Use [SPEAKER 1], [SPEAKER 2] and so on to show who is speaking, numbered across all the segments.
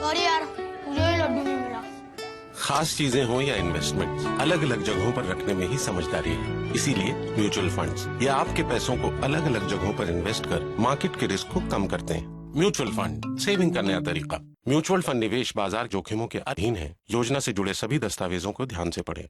[SPEAKER 1] Sorry यार, मुझे ही लड्डू नहीं मिला।
[SPEAKER 2] खास चीजें हो या इन्वेस्टमेंट, अलग अलग जगहों पर रखने में ही समझदारी है। इसीलिए म्यूचुअल फंड्स या आपके पैसों को अलग अलग जगहों पर इन्वेस्ट कर मार्केट के रिस्क को कम करते हैं। म्यूचुअल फंड, सेविंग का नया तरीका। म्यूचुअल फंड निवेश बाजार जोखिमों के अधीन है। योजना से जुड़े सभी दस्तावेजों को ध्यान से पढ़ें।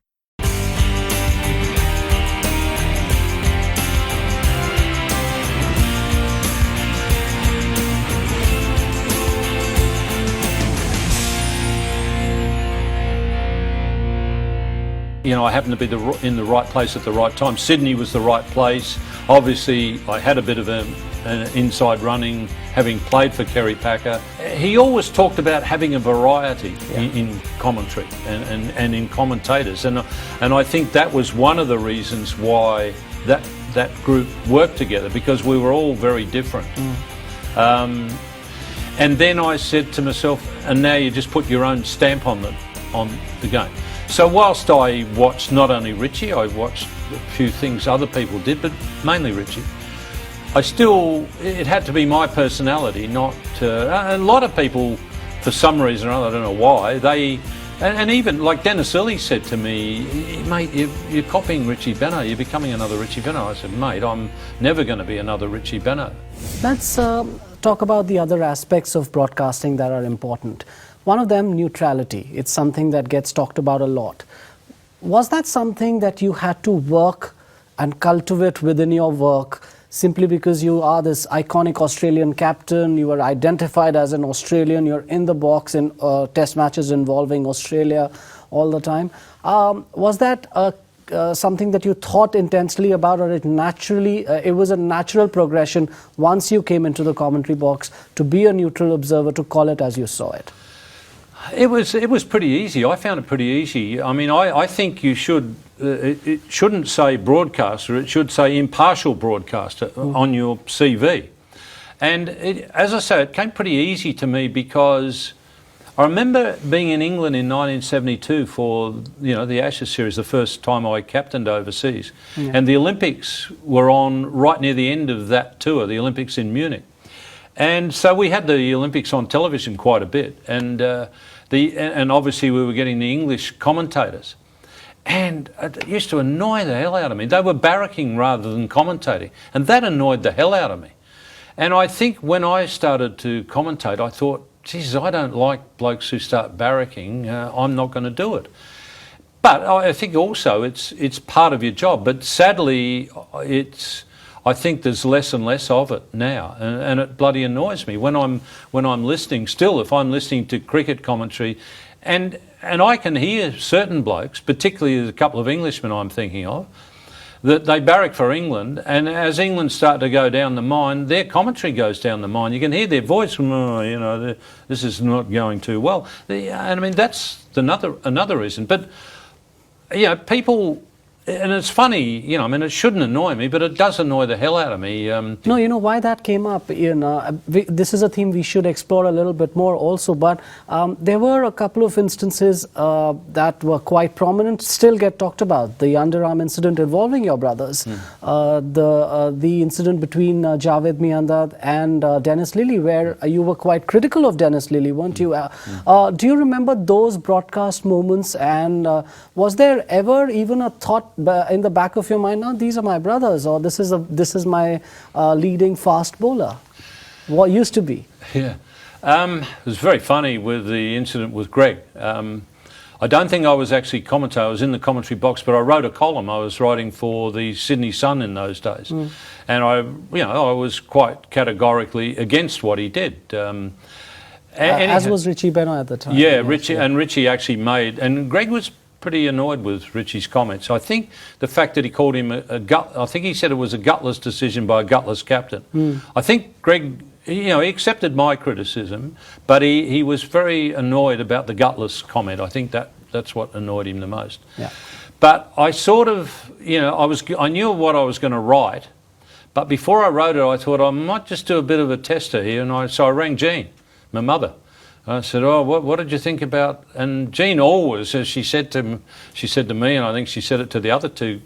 [SPEAKER 3] You know, I happened to be in the right place at the right time. Sydney was the right place. Obviously, I had a bit of an inside running, having played for Kerry Packer. He always talked about having a variety in commentary and in commentators. And I think that was one of the reasons why that group worked together, because we were all very different. And then I said to myself, and now you just put your own stamp on the game. So whilst I watched not only Richie, I watched a few things other people did, but mainly Richie, it had to be my personality, not... a lot of people, for some reason or other, I don't know why, and even like Dennis Lillee said to me, mate, you're copying Richie Benaud, you're becoming another Richie Benaud. I said, mate, I'm never going to be another Richie Benaud.
[SPEAKER 4] Let's talk about the other aspects of broadcasting that are important. One of them, neutrality. It's something that gets talked about a lot. Was that something that you had to work and cultivate within your work simply because you are this iconic Australian captain, you were identified as an Australian, you're in the box in test matches involving Australia all the time? Was that something that you thought intensely about, or it was a natural progression once you came into the commentary box to be a neutral observer, to call it as you saw it?
[SPEAKER 3] It was pretty easy. I found it pretty easy. I mean, I think you should, it shouldn't say broadcaster, it should say impartial broadcaster on your CV. And as I say, it came pretty easy to me because I remember being in England in 1972 for, the Ashes series, the first time I captained overseas. And the Olympics were on right near the end of that tour, the Olympics in Munich. And so we had the Olympics on television quite a bit, and obviously we were getting the English commentators, and it used to annoy the hell out of me. They were barracking rather than commentating, and that annoyed the hell out of me. And I think when I started to commentate, I thought, Jesus, I don't like blokes who start barracking. I'm not going to do it. But I think also it's part of your job. But sadly, I think there's less and less of it now, and it bloody annoys me when I'm listening. Still, if I'm listening to cricket commentary, and I can hear certain blokes, particularly a couple of Englishmen I'm thinking of, that they barrack for England, and as England start to go down the mine, their commentary goes down the mine. You can hear their voice from, this is not going too well. And I mean, that's another reason. But people. And it's funny, it shouldn't annoy me, but it does annoy the hell out of me.
[SPEAKER 4] No, you know why that came up, Ian? This is a theme we should explore a little bit more also, but there were a couple of instances that were quite prominent, still get talked about. The underarm incident involving your brothers, the incident between Javed Miandad and Dennis Lillee, where you were quite critical of Dennis Lillee, weren't you? Do you remember those broadcast moments, and was there ever even a thought in the back of your mind, no, these are my brothers, or this is my leading fast bowler? What used to be?
[SPEAKER 3] Yeah, it was very funny with the incident with Greg. I don't think I was actually commentating. I was in the commentary box, but I wrote a column. I was writing for the Sydney Sun in those days, and I was quite categorically against what he did.
[SPEAKER 4] As was Richie Benaud at the time.
[SPEAKER 3] Yeah, Richie actually made, and Greg was pretty annoyed with Richie's comments. I think the fact that he called him I think he said it was a gutless decision by a gutless captain. I think Greg, he accepted my criticism, but he was very annoyed about the gutless comment. I think that's what annoyed him the most.
[SPEAKER 4] Yeah.
[SPEAKER 3] But I sort of, I knew what I was going to write, but before I wrote it, I thought I might just do a bit of a tester here, so I rang Jean, my mother. I said, what did you think about... And Jean always, as she said to me, and I think she said it to the other two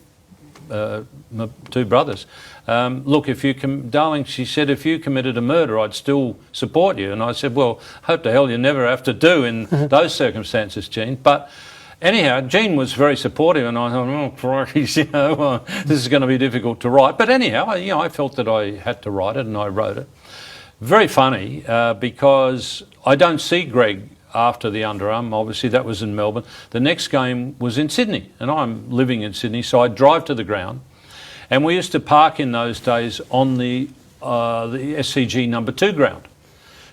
[SPEAKER 3] my two brothers. Look, darling, she said, if you committed a murder, I'd still support you. And I said, well, hope to hell you never have to do in those circumstances, Jean. But anyhow, Jean was very supportive, and I thought, oh, crikey, this is going to be difficult to write. But anyhow, I felt that I had to write it, and I wrote it. Very funny, because I don't see Greg after the underarm. Obviously, that was in Melbourne. The next game was in Sydney, and I'm living in Sydney, so I'd drive to the ground. And we used to park in those days on the SCG number 2 ground.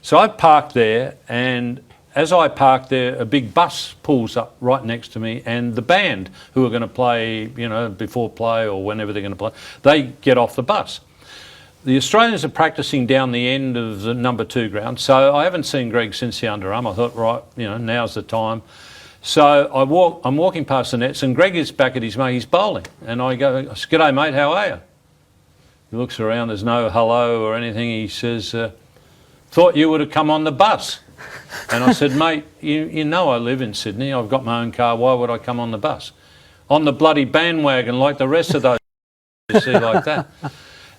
[SPEAKER 3] So I parked there, and as I parked there, a big bus pulls up right next to me, and the band who are going to play, before play or whenever they're going to play, they get off the bus. The Australians are practising down the end of the number 2 ground, so I haven't seen Greg since the underarm. I thought, right, now's the time. So I'm walking past the nets, and Greg is back at his mate, he's bowling. And I go, "G'day mate, how are you?" He looks around, there's no hello or anything. He says, "Thought you would have come on the bus." And I said, "Mate, you know I live in Sydney, I've got my own car, why would I come on the bus?" "On the bloody bandwagon like the rest of those," you see, like that.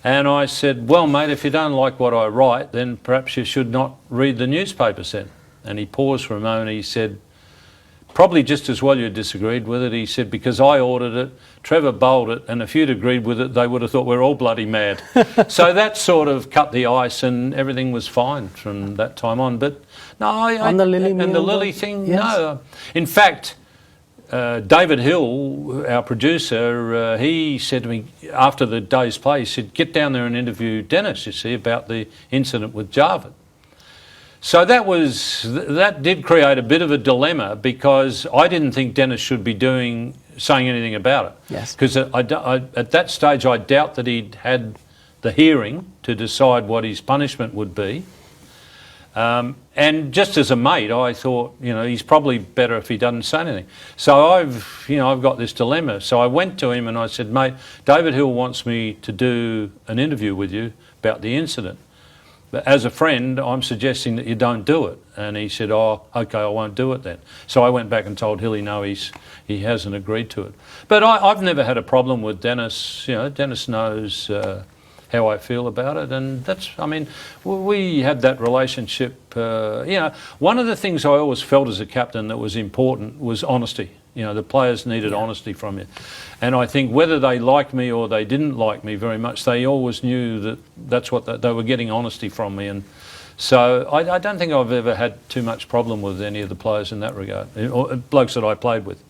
[SPEAKER 3] And I said, "Well, mate, if you don't like what I write, then perhaps you should not read the newspapers then." And he paused for a moment, he said, "Probably just as well you disagreed with it." He said, "Because I ordered it, Trevor bowled it, and if you'd agreed with it, they would have thought we're all bloody mad." So that sort of cut the ice, and everything was fine from that time on. But no,
[SPEAKER 4] on the Lillee
[SPEAKER 3] and the Lillee thing,
[SPEAKER 4] yes.
[SPEAKER 3] No. In fact, David Hill, our producer, he said to me after the day's play, he said, "Get down there and interview Dennis, you see, about the incident with Javed." So that did create a bit of a dilemma, because I didn't think Dennis should be saying anything about it.
[SPEAKER 4] Yes.
[SPEAKER 3] Because at that stage I doubt that he'd had the hearing to decide what his punishment would be. And just as a mate, I thought, he's probably better if he doesn't say anything. So I've got this dilemma. So I went to him and I said, "Mate, David Hill wants me to do an interview with you about the incident. But as a friend, I'm suggesting that you don't do it." And he said, "Oh, okay, I won't do it then." So I went back and told Hilly, no, he hasn't agreed to it. But I've never had a problem with Dennis. Dennis knows how I feel about it, and we had that relationship. One of the things I always felt as a captain that was important was honesty. The players needed honesty from you. And I think whether they liked me or they didn't like me very much, they always knew that that's what they were getting, honesty from me. And so I don't think I've ever had too much problem with any of the players in that regard, or blokes that I played with.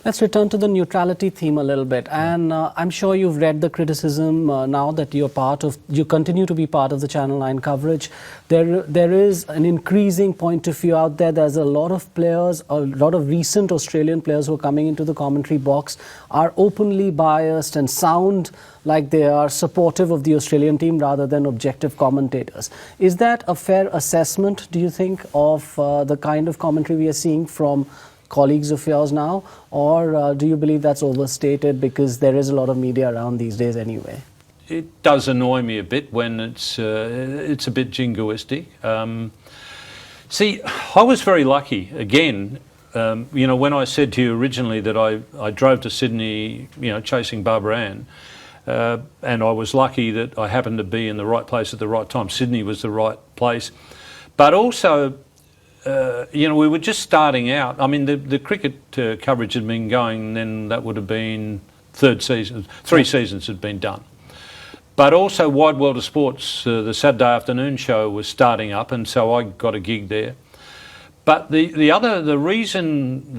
[SPEAKER 4] Let's return to the neutrality theme a little bit, and I'm sure you've read the criticism now that you continue to be part of the Channel 9 coverage. There is an increasing point of view out there. There's a lot of players, a lot of recent Australian players who are coming into the commentary box are openly biased and sound like they are supportive of the Australian team rather than objective commentators. Is that a fair assessment, do you think, of the kind of commentary we are seeing from colleagues of yours now, or do you believe that's overstated because there is a lot of media around these days anyway?
[SPEAKER 3] It does annoy me a bit when it's a bit jingoistic. See, I was very lucky, again, when I said to you originally that I drove to Sydney, chasing Barbara Ann, and I was lucky that I happened to be in the right place at the right time. Sydney was the right place. But also, we were just starting out. I mean, the cricket coverage had been going, then that would have been 3 seasons had been done. But also Wide World of Sports, the Saturday afternoon show was starting up, and so I got a gig there. But the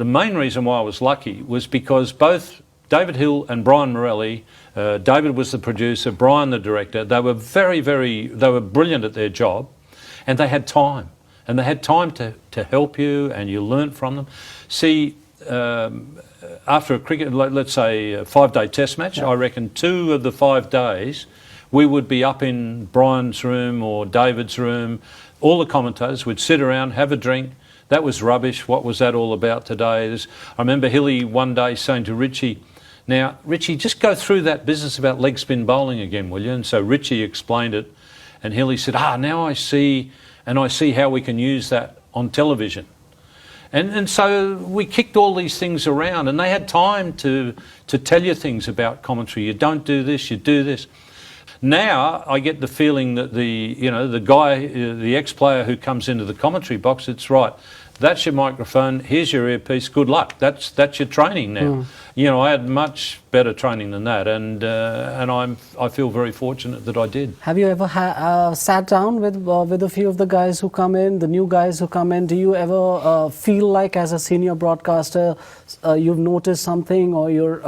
[SPEAKER 3] main reason why I was lucky was because both David Hill and Brian Morelli, David was the producer, Brian the director, they were they were brilliant at their job, and they had time. And they had time to help you, and you learnt from them. See, after a cricket, let's say a 5-day test match, I reckon 2 of the 5 days we would be up in Brian's room or David's room. All the commentators would sit around, have a drink. That was rubbish. What was that all about today? I remember Hilly one day saying to Richie, "Now, Richie, just go through that business about leg spin bowling again, will you?" And so Richie explained it, and Hilly said, now I see, and I see how we can use that on television. And so we kicked all these things around, and they had time to tell you things about commentary. You don't do this, you do this. Now I get the feeling that the guy, the ex-player who comes into the commentary box, it's right. That's your microphone. Here's your earpiece. Good luck. That's your training now. I had much better training than that, and I feel very fortunate that I did.
[SPEAKER 4] Have you ever sat down with a few of the guys who come in, the new guys who come in? Do you ever feel like, as a senior broadcaster, you've noticed something, or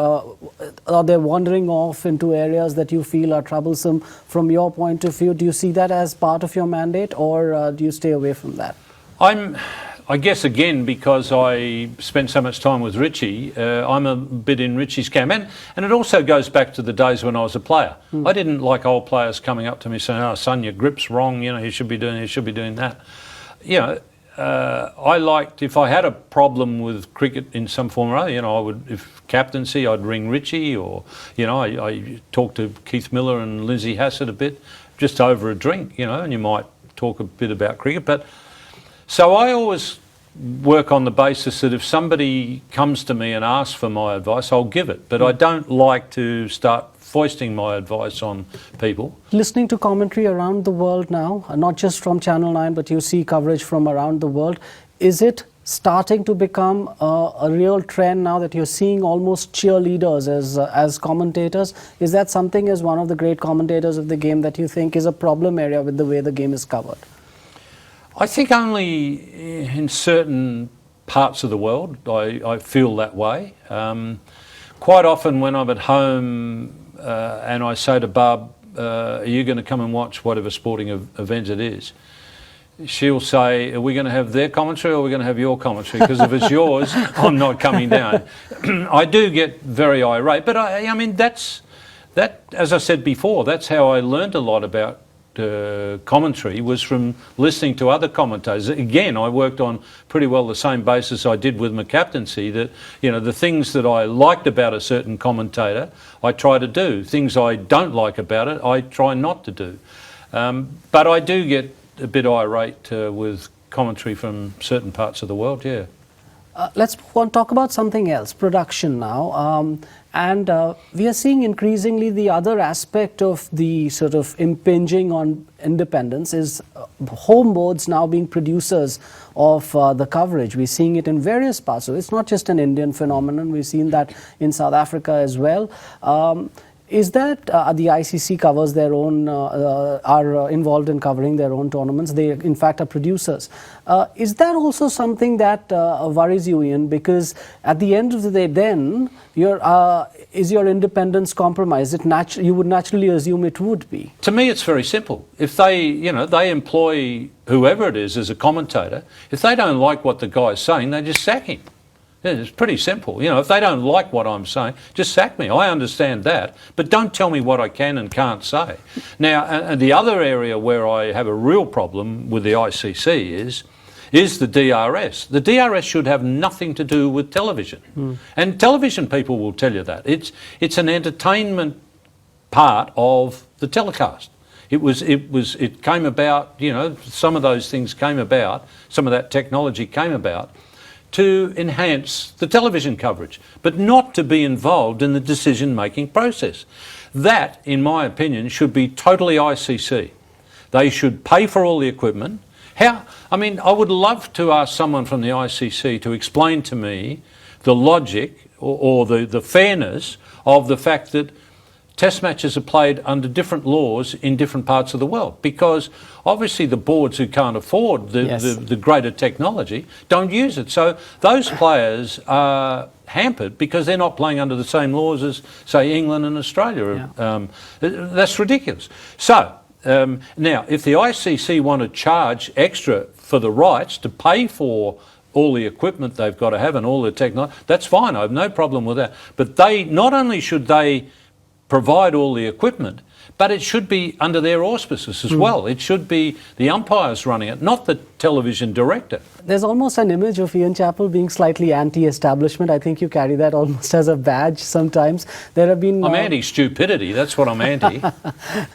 [SPEAKER 4] are they wandering off into areas that you feel are troublesome from your point of view? Do you see that as part of your mandate, or do you stay away from that?
[SPEAKER 3] I guess, again, because I spent so much time with Richie, I'm a bit in Richie's camp. And it also goes back to the days when I was a player. I didn't like old players coming up to me saying, "Oh, son, your grip's wrong, you should be doing that." I liked, if I had a problem with cricket in some form or other, I would, if captaincy, I'd ring Richie, or, I talked to Keith Miller and Lindsay Hassett a bit, just over a drink, and you might talk a bit about cricket. So I always work on the basis that if somebody comes to me and asks for my advice, I'll give it. But I don't like to start foisting my advice on people.
[SPEAKER 4] Listening to commentary around the world now, not just from Channel 9, but you see coverage from around the world, is it starting to become a real trend now that you're seeing almost cheerleaders as commentators? Is that something, as one of the great commentators of the game, that you think is a problem area with the way the game is covered?
[SPEAKER 3] I think only in certain parts of the world I feel that way. Quite often when I'm at home and I say to Barb, "Are you going to come and watch whatever sporting event it is?" she'll say, "Are we going to have their commentary or are we going to have your commentary? Because if it's yours, I'm not coming down." I do get very irate, but I mean, that, as I said before, that's how I learned a lot about commentary, was from listening to other commentators. Again, I worked on pretty well the same basis I did with my captaincy, that the things that I liked about a certain commentator I try to do, things I don't like about it I try not to do, but I do get a bit irate with commentary from certain parts of the world.
[SPEAKER 4] Let's talk about something else, production now. We are seeing increasingly the other aspect of the sort of impinging on independence is home boards now being producers of the coverage. We're seeing it in various parts. So it's not just an Indian phenomenon. We've seen that in South Africa as well. Is that the ICC covers their own, are involved in covering their own tournaments? They, in fact, are producers. Is that also something that worries you, Ian? Because at the end of the day, then, is your independence compromised? You would naturally assume it would be.
[SPEAKER 3] To me, it's very simple. If they employ whoever it is as a commentator, if they don't like what the guy's saying, they just sack him. It's pretty simple. If they don't like what I'm saying, just sack me. I understand that, but don't tell me what I can and can't say. Now, and the other area where I have a real problem with the ICC is the DRS. The DRS should have nothing to do with television, and television people will tell you that. It's an entertainment part of the telecast. It came about. Some of those things came about. Some of that technology came about to enhance the television coverage, but not to be involved in the decision-making process. That, in my opinion, should be totally ICC. They should pay for all the equipment. I would love to ask someone from the ICC to explain to me the logic or the fairness of the fact that Test matches are played under different laws in different parts of the world, because obviously the boards who can't afford the greater technology don't use it. So those players are hampered because they're not playing under the same laws as, say, England and Australia. Yeah. That's ridiculous. So now, if the ICC want to charge extra for the rights to pay for all the equipment they've got to have and all the technology, that's fine. I have no problem with that. But not only should they provide all the equipment, but it should be under their auspices as well. It should be the umpires running it, not the television director.
[SPEAKER 4] There's almost an image of Ian Chappel being slightly anti-establishment. I think you carry that almost as a badge sometimes. There have been...
[SPEAKER 3] I'm anti-stupidity, that's what I'm anti.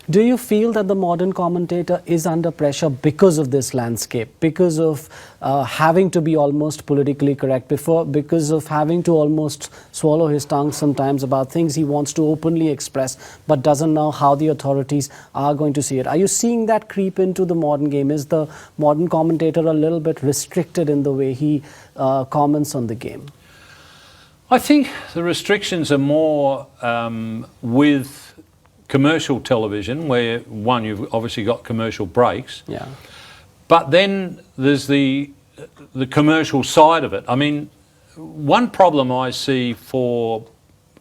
[SPEAKER 4] Do you feel that the modern commentator is under pressure because of this landscape, because of having to be almost politically correct, because of having to almost swallow his tongue sometimes about things he wants to openly express but doesn't know how the authorities are going to see it? Are you seeing that creep into the modern game? Is the modern commentator a little bit restricted in the way he comments on the game?
[SPEAKER 3] I think the restrictions are more with commercial television, where one, you've obviously got commercial breaks.
[SPEAKER 4] Yeah.
[SPEAKER 3] But then there's the commercial side of it. I mean, one problem I see for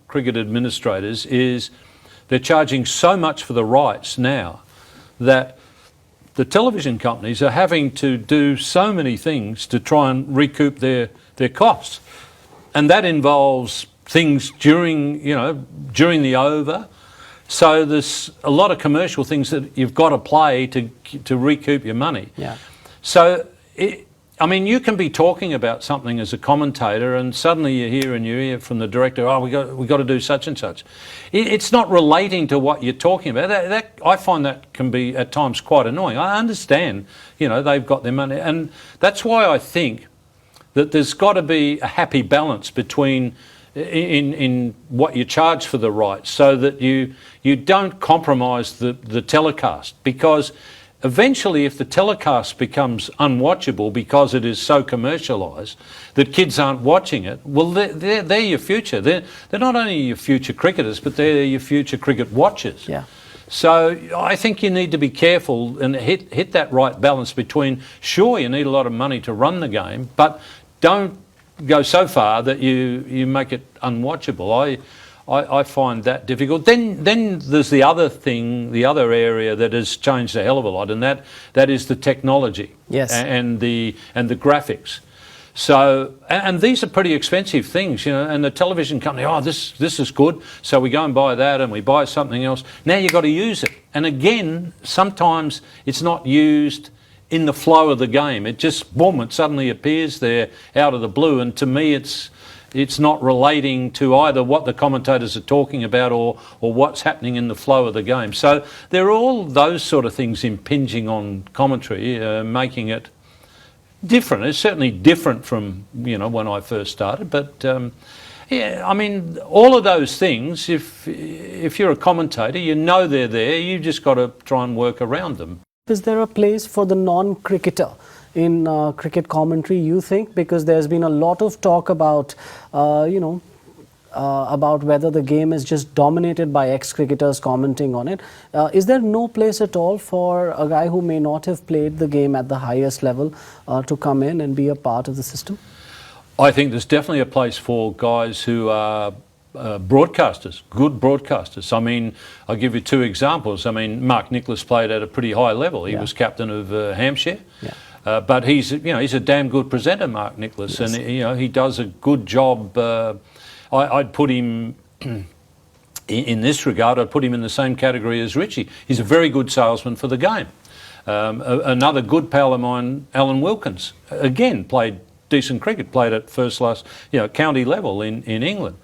[SPEAKER 3] cricket administrators is they're charging so much for the rights now that the television companies are having to do so many things to try and recoup their costs. And that involves things during the over. So there's a lot of commercial things that you've got to play to recoup your money.
[SPEAKER 4] Yeah.
[SPEAKER 3] So, I mean, you can be talking about something as a commentator and suddenly you hear from the director, oh, we got to do such and such. It's not relating to what you're talking about. I find that can be at times quite annoying. I understand, they've got their money. And that's why I think that there's got to be a happy balance between in what you charge for the rights, so that you don't compromise the telecast, because eventually if the telecast becomes unwatchable because it is so commercialised that kids aren't watching it, well, they're your future. They're not only your future cricketers, but they're your future cricket watchers.
[SPEAKER 4] Yeah.
[SPEAKER 3] So I think you need to be careful and hit that right balance between, sure, you need a lot of money to run the game, but don't go so far that you make it unwatchable. I find that difficult. Then there's the other thing, the other area that has changed a hell of a lot, and that is the technology.
[SPEAKER 4] Yes.
[SPEAKER 3] and the graphics. So, and these are pretty expensive things, and the television company, oh, this is good, so we go and buy that and we buy something else. Now you've got to use it. And again, sometimes it's not used in the flow of the game. It just, boom, it suddenly appears there out of the blue, and to me it's not relating to either what the commentators are talking about or what's happening in the flow of the game. So there are all those sort of things impinging on commentary, making it different. It's certainly different from when I first started, but yeah, I mean, all of those things, if you're a commentator, they're there, you just got to try and work around them.
[SPEAKER 4] Is there a place for the non-cricketer in cricket commentary, you think? Because there's been a lot of talk about, about whether the game is just dominated by ex-cricketers commenting on it. Is there no place at all for a guy who may not have played the game at the highest level to come in and be a part of the system?
[SPEAKER 3] I think there's definitely a place for guys who are broadcasters, good broadcasters. I mean, I'll give you two examples. I mean, Mark Nicholas played at a pretty high level. He was captain of Hampshire. Yeah. But he's a damn good presenter, Mark Nicholas, yes. And he does a good job. I'd put him in this regard. I'd put him in the same category as Richie. He's a very good salesman for the game. Another good pal of mine, Alan Wilkins, again played decent cricket, played at first class, county level in England.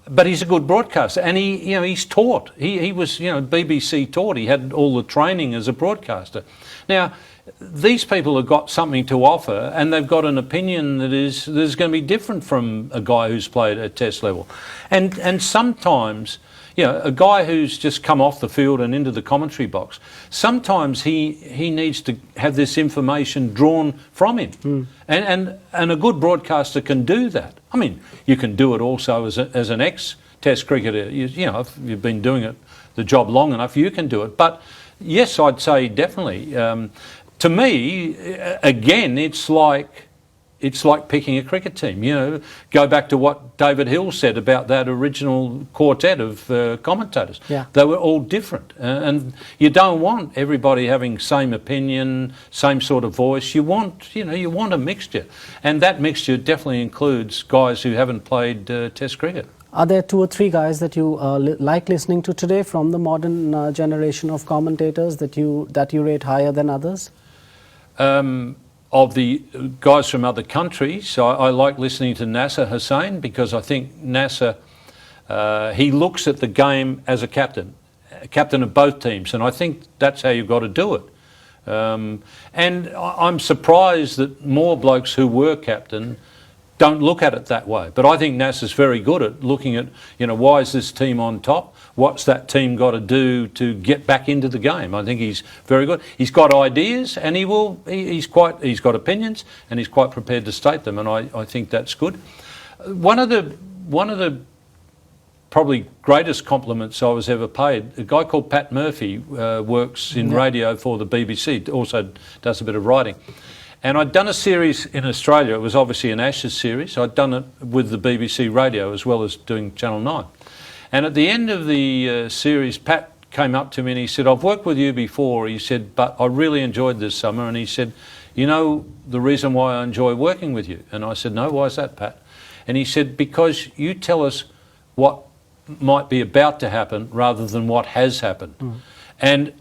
[SPEAKER 3] But he's a good broadcaster, and he's taught. He was BBC taught. He had all the training as a broadcaster. Now, these people have got something to offer, and they've got an opinion that is going to be different from a guy who's played at test level. And sometimes, a guy who's just come off the field and into the commentary box, sometimes he needs to have this information drawn from him. And a good broadcaster can do that. I mean, you can do it also as an ex-test cricketer. If you've been doing the job long enough, you can do it. But yes, I'd say definitely. To me, again, it's like picking a cricket team. Go back to what David Hill said about that original quartet of commentators. Yeah. They were all different, and you don't want everybody having same opinion, same sort of voice. You want a mixture, and that mixture definitely includes guys who haven't played Test cricket.
[SPEAKER 4] Are there two or three guys that you like listening to today from the modern generation of commentators that you rate higher than others?
[SPEAKER 3] of the guys from other countries, I like listening to Nasser Hussain, because I think Nasser, he looks at the game as a captain of both teams, and I think that's how you've got to do it. And I'm surprised that more blokes who were captain don't look at it that way. But I think Nasser's very good at looking at, why is this team on top? What's that team got to do to get back into the game? I think he's very good. He's got ideas, and he's got opinions, and he's quite prepared to state them, and I think that's good. One of the probably greatest compliments I was ever paid, a guy called Pat Murphy works in radio for the BBC, also does a bit of writing. And I'd done a series in Australia. It was obviously an Ashes series. I'd done it with the BBC radio as well as doing Channel 9. And at the end of the series, Pat came up to me and he said, I've worked with you before. He said, but I really enjoyed this summer. And he said, you know the reason why I enjoy working with you? And I said, no, why is that, Pat? And he said, because you tell us what might be about to happen rather than what has happened. And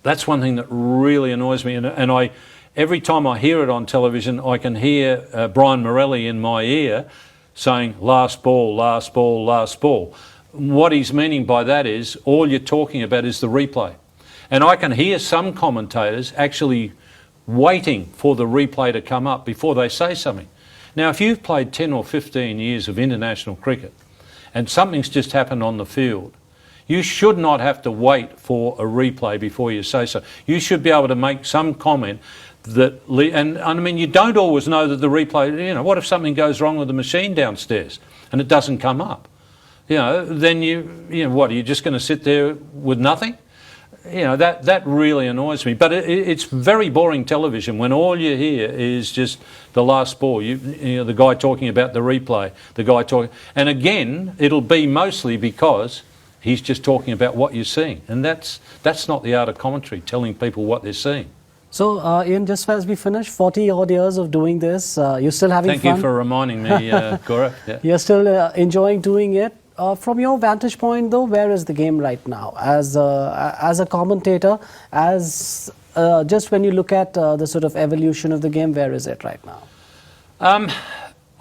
[SPEAKER 3] that's one thing that really annoys me. And every time I hear it on television, I can hear Brian Morelli in my ear saying, last ball, last ball, last ball. What he's meaning by that is all you're talking about is the replay. And I can hear some commentators actually waiting for the replay to come up before they say something. Now, if you've played 10 or 15 years of international cricket and something's just happened on the field, you should not have to wait for a replay before you say so. You should be able to make some comment and I mean, you don't always know that the replay, what if something goes wrong with the machine downstairs and it doesn't come up? Then what, are you just going to sit there with nothing? That really annoys me. But it's very boring television when all you hear is just the last ball. The guy talking about the replay, the guy talking, and again, it'll be mostly because he's just talking about what you're seeing, and that's not the art of commentary, telling people what they're seeing.
[SPEAKER 4] So, Ian, just as we finish, 40 odd years of doing this, you're still having fun?
[SPEAKER 3] Thank you for reminding me, Gaurav. Yeah.
[SPEAKER 4] You're still enjoying doing it. From your vantage point, though, where is the game right now? As a commentator, just when you look at the sort of evolution of the game, where is it right now?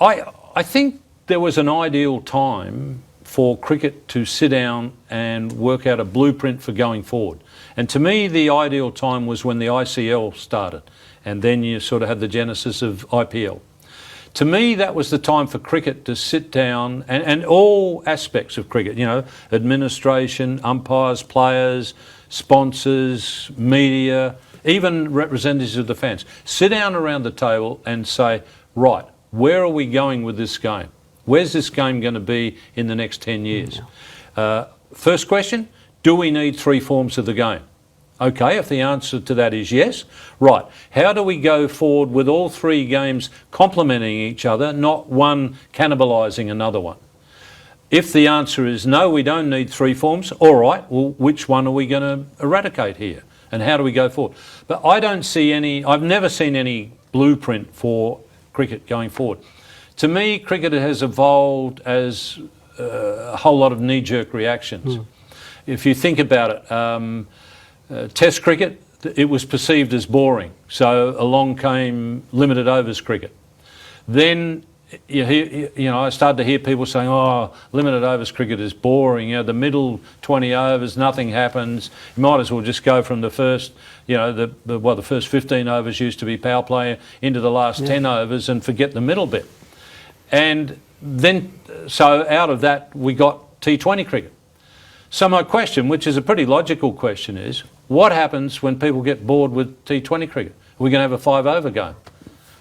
[SPEAKER 3] I think there was an ideal time for cricket to sit down and work out a blueprint for going forward. And to me, the ideal time was when the ICL started, and then you sort of had the genesis of IPL. To me, that was the time for cricket to sit down, and all aspects of cricket, administration, umpires, players, sponsors, media, even representatives of the fans, sit down around the table and say, right, where are we going with this game? Where's this game going to be in the next 10 years? First question, do we need three forms of the game? Okay, if the answer to that is yes, right, how do we go forward with all three games complementing each other, not one cannibalising another one? If the answer is no, we don't need three forms, all right, well, which one are we going to eradicate here? And how do we go forward? But I've never seen any blueprint for cricket going forward. To me, cricket has evolved as a whole lot of knee-jerk reactions. If you think about it, Test cricket, it was perceived as boring, so along came limited overs cricket. Then I started to hear people saying, oh, limited overs cricket is boring, the middle 20 overs, nothing happens, you might as well just go from the first, the first 15 overs used to be power play into the last 10 overs and forget the middle bit. And then, so out of that we got T20 cricket. So my question, which is a pretty logical question, is what happens when people get bored with T20 cricket? Are we going to have a 5-over game?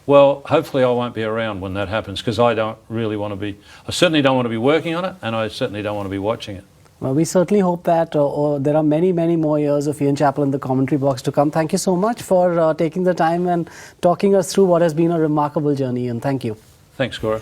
[SPEAKER 3] Well, hopefully I won't be around when that happens, because I certainly don't want to be working on it, and I certainly don't want to be watching it.
[SPEAKER 4] Well, we certainly hope that there are many, many more years of Ian Chappel in the commentary box to come. Thank you so much for taking the time and talking us through what has been a remarkable journey, and thank you.
[SPEAKER 3] Thanks, Gaurav.